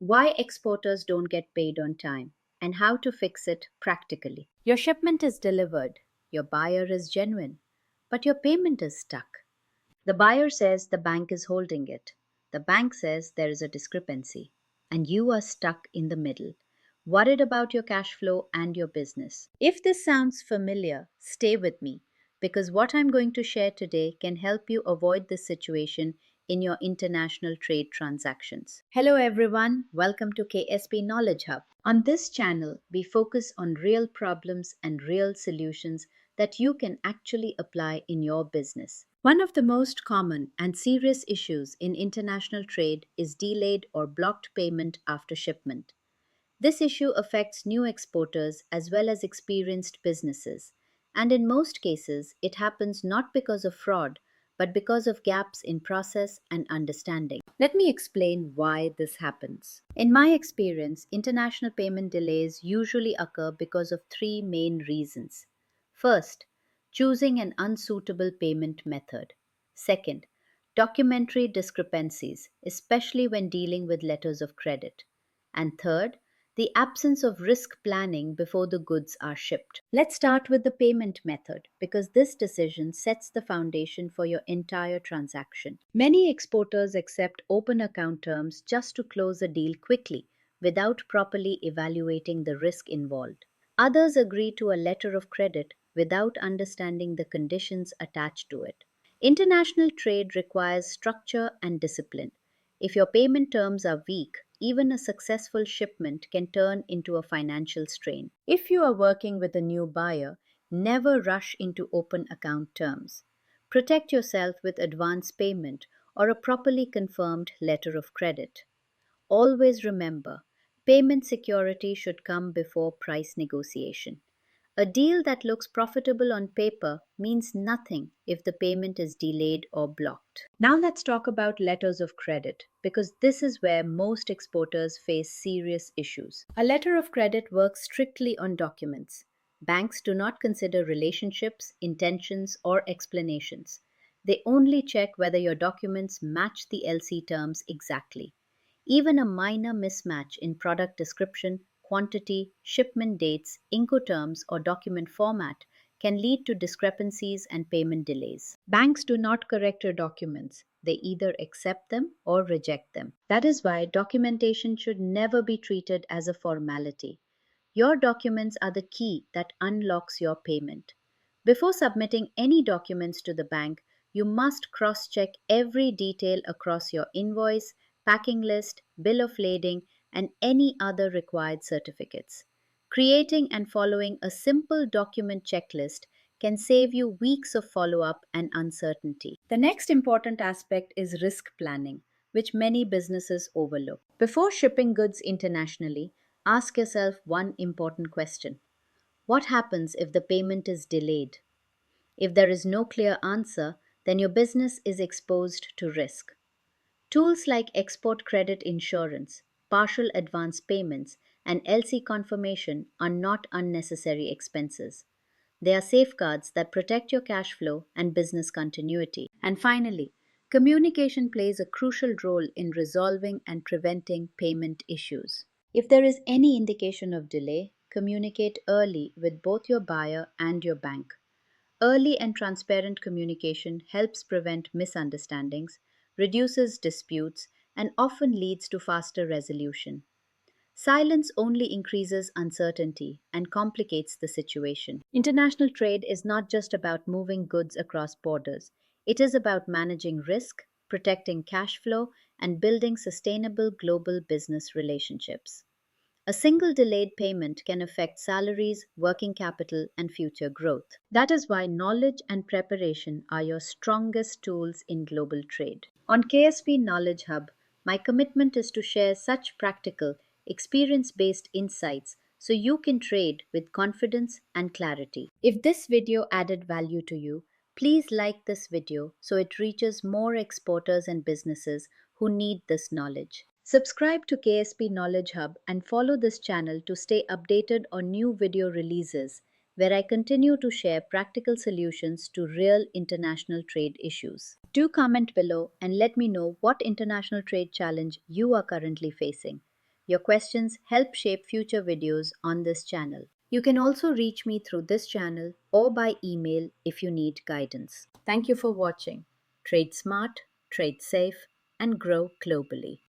why exporters don't get paid on time, and how to fix it practically. Your shipment is delivered, your buyer is genuine, but your payment is stuck. The buyer says the bank is holding it. The bank says there is a discrepancy, and you are stuck in the middle, worried about your cash flow and your business. If this sounds familiar, stay with me because what I'm going to share today can help you avoid this situation in your international trade transactions. Hello, everyone. Welcome to KSP Knowledge Hub. On this channel, we focus on real problems and real solutions that you can actually apply in your business. One of the most common and serious issues in international trade is delayed or blocked payment after shipment. This issue affects new exporters as well as experienced businesses, and in most cases, it happens not because of fraud, but because of gaps in process and understanding. Let me explain why this happens. In my experience, international payment delays usually occur because of three main reasons. First, choosing an unsuitable payment method. Second, documentary discrepancies, especially when dealing with letters of credit. And third, the absence of risk planning before the goods are shipped. Let's start with the payment method because this decision sets the foundation for your entire transaction. Many exporters accept open account terms just to close a deal quickly without properly evaluating the risk involved. Others agree to a letter of credit without understanding the conditions attached to it. International trade requires structure and discipline. If your payment terms are weak, even a successful shipment can turn into a financial strain. If you are working with a new buyer, never rush into open account terms. Protect yourself with advance payment or a properly confirmed letter of credit. Always remember, payment security should come before price negotiation. A deal that looks profitable on paper means nothing if the payment is delayed or blocked. Now let's talk about letters of credit because this is where most exporters face serious issues. A letter of credit works strictly on documents. Banks do not consider relationships, intentions, or explanations. They only check whether your documents match the LC terms exactly. Even a minor mismatch in product description, quantity, shipment dates, Incoterms, or document format can lead to discrepancies and payment delays. Banks do not correct your documents. They either accept them or reject them. That is why documentation should never be treated as a formality. Your documents are the key that unlocks your payment. Before submitting any documents to the bank, you must cross check every detail across your invoice, packing list, bill of lading, and any other required certificates. Creating and following a simple document checklist can save you weeks of follow up and uncertainty. The next important aspect is risk planning, which many businesses overlook. Before shipping goods internationally, ask yourself one important question. What happens if the payment is delayed? If there is no clear answer, then your business is exposed to risk. Tools like export credit insurance, partial advance payments, and LC confirmation are not unnecessary expenses. They are safeguards that protect your cash flow and business continuity. And finally, communication plays a crucial role in resolving and preventing payment issues. If there is any indication of delay, communicate early with both your buyer and your bank. Early and transparent communication helps prevent misunderstandings, reduces disputes, and often leads to faster resolution. Silence only increases uncertainty and complicates the situation. International trade is not just about moving goods across borders, it is about managing risk, protecting cash flow, and building sustainable global business relationships. A single delayed payment can affect salaries, working capital, and future growth. That is why knowledge and preparation are your strongest tools in global trade. On KSP Knowledge Hub, my commitment is to share such practical, experience based insights so you can trade with confidence and clarity. If this video added value to you, please like this video so it reaches more exporters and businesses who need this knowledge. Subscribe to KSP Knowledge Hub and follow this channel to stay updated on new video releases where I continue to share practical solutions to real international trade issues. Do comment below and let me know what international trade challenge you are currently facing. Your questions help shape future videos on this channel. You can also reach me through this channel or by email if you need guidance. Thank you for watching. Trade smart, trade safe, and grow globally.